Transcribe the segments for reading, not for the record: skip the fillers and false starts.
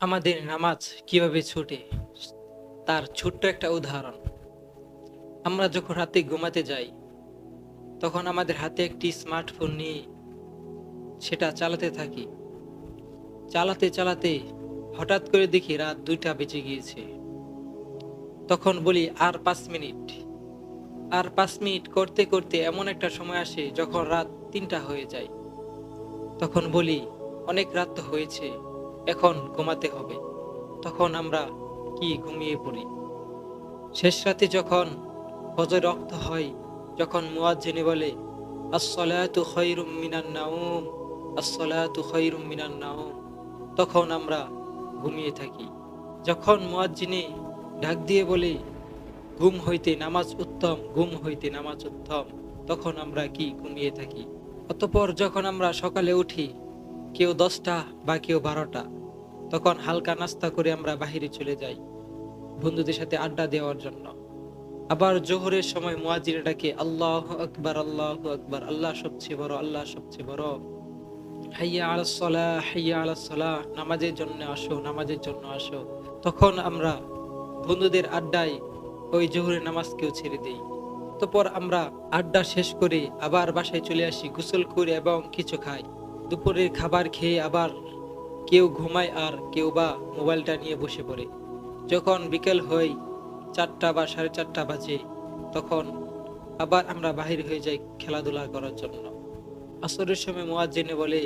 আমাদের নামাজ কিভাবে ছুটে তার ছোট্ট একটা উদাহরণ। আমরা যখন রাতে ঘুমাতে যাই তখন আমাদের হাতে একটি স্মার্টফোন নিয়ে সেটা চালাতে থাকি। চালাতে চালাতে হঠাৎ করে দেখি রাত 2টা বেজে গিয়েছে। তখন বলি আর 5 মিনিট, আর 5 মিনিট করতে করতে এমন একটা সময় আসে যখন রাত 3টা হয়ে যায়। তখন বলি অনেক রাত তো হয়েছে, এখন ঘুমাতে হবে। তখন আমরা ঘুমিয়ে পড়ি। শেষ রাতে যখন ফজর রক্ত হয়, যখন মুয়াজ্জিন বলে আসসালাতু খায়রুম মিনান নাউম, আসসালাতু খায়রুম মিনান নাউম, তখন আমরা ঘুমিয়ে থাকি। যখন মুয়াজ্জিনে ডাক দিয়ে বলে ঘুম হইতে নামাজ উত্তম, ঘুম হইতে নামাজ উত্তম, তখন আমরা ঘুমিয়ে থাকি। অতঃপর যখন আমরা সকালে উঠি, কেউ 10টা বা কেউ 12টা, তখন হালকা নাস্তা করে আমরা বাহিরে চলে যাই বন্ধুদের সাথে আড্ডা দেওয়ার জন্য। আবার জোহরের সময় মুয়াজ্জিন ডাকে আল্লাহু আকবার, আল্লাহু আকবার, আল্লাহ সবচেয়ে বড়, আল্লাহ সবচেয়ে বড়। হাইয়া আলাস সালাহ, হাইয়া আলাস সালাহ, নামাজের জন্য আসো, নামাজের জন্য আসো। তখন আমরা বন্ধুদের আড্ডায় ওই জোহরের নামাজকেও ছেড়ে দেই। তারপর আমরা আড্ডা শেষ করে আবার বাসায় চলে আসি, গোসল করে এবং কিছু খাই। দুপুরের খাবার খেয়ে আবার কেউ ঘুমায় আর কেউ বা মোবাইলটা নিয়ে বসে পড়ে। যখন বিকেল হয় 4টা বা 4:30 বাজে, তখন আবার আমরা বাহির হয়ে যাই খেলাধুলা করার জন্য। আসরের সময় মুয়াজ্জিনে বলে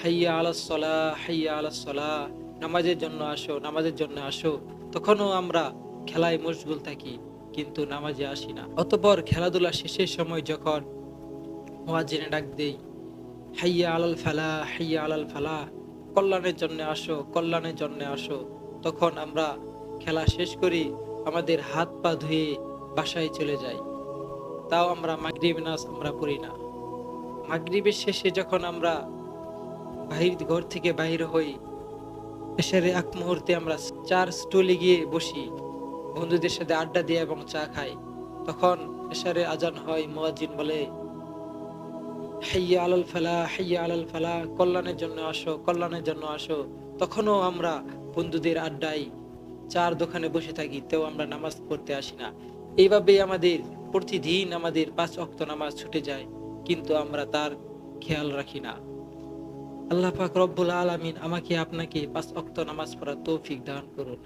হাইয়া আলাস সালাহ, হাইয়া আলাস সালাহ, নামাজের জন্য আসো, নামাজের জন্য আসো। তখনও আমরা খেলায় মশগুল থাকি, কিন্তু নামাজে আসি না। অতঃপর খেলাধুলা শেষের সময় যখন মুয়াজ্জিনে ডাক দেই হাইয়া আলাল ফালাহ, হাইয়া আলাল ফালাহ, কল্যাণের জন্য আসো, কল্যাণের জন্য আসো, তখন আমরা খেলা শেষ করি, আমাদের হাত পা ধুয়ে বাসায় চলে যাই। তাও আমরা মাগরিব নামাজ আমরা পড়ি না। মাগরিবের শেষে যখন আমরা ঘর থেকে বাহির হই, এশারের আগ মুহূর্তে আমরা চার স্টলে গিয়ে বসি, বন্ধুদের সাথে আড্ডা দিয়ে এবং চা খাই। তখন এশারের আজান হয়, মুয়াজ্জিন বলে হাইয়া আলাল ফালাহ, হাইয়া আলাল ফালাহ, কল্যাণের জন্য আসো, কল্যাণের জন্য আসো। তখনও আমরা বন্ধুদের আড্ডায় চার দোকানে বসে থাকি, তেও আমরা নামাজ পড়তে আসি না। এইভাবেই আমাদের প্রতিদিন আমাদের 5 ওয়াক্ত নামাজ ছুটে যায়, কিন্তু আমরা তার খেয়াল রাখি না। আল্লাহ পাক রব্বুল আলামিন আমাকে আপনাকে 5 ওয়াক্ত নামাজ পড়ার তৌফিক দান করুন।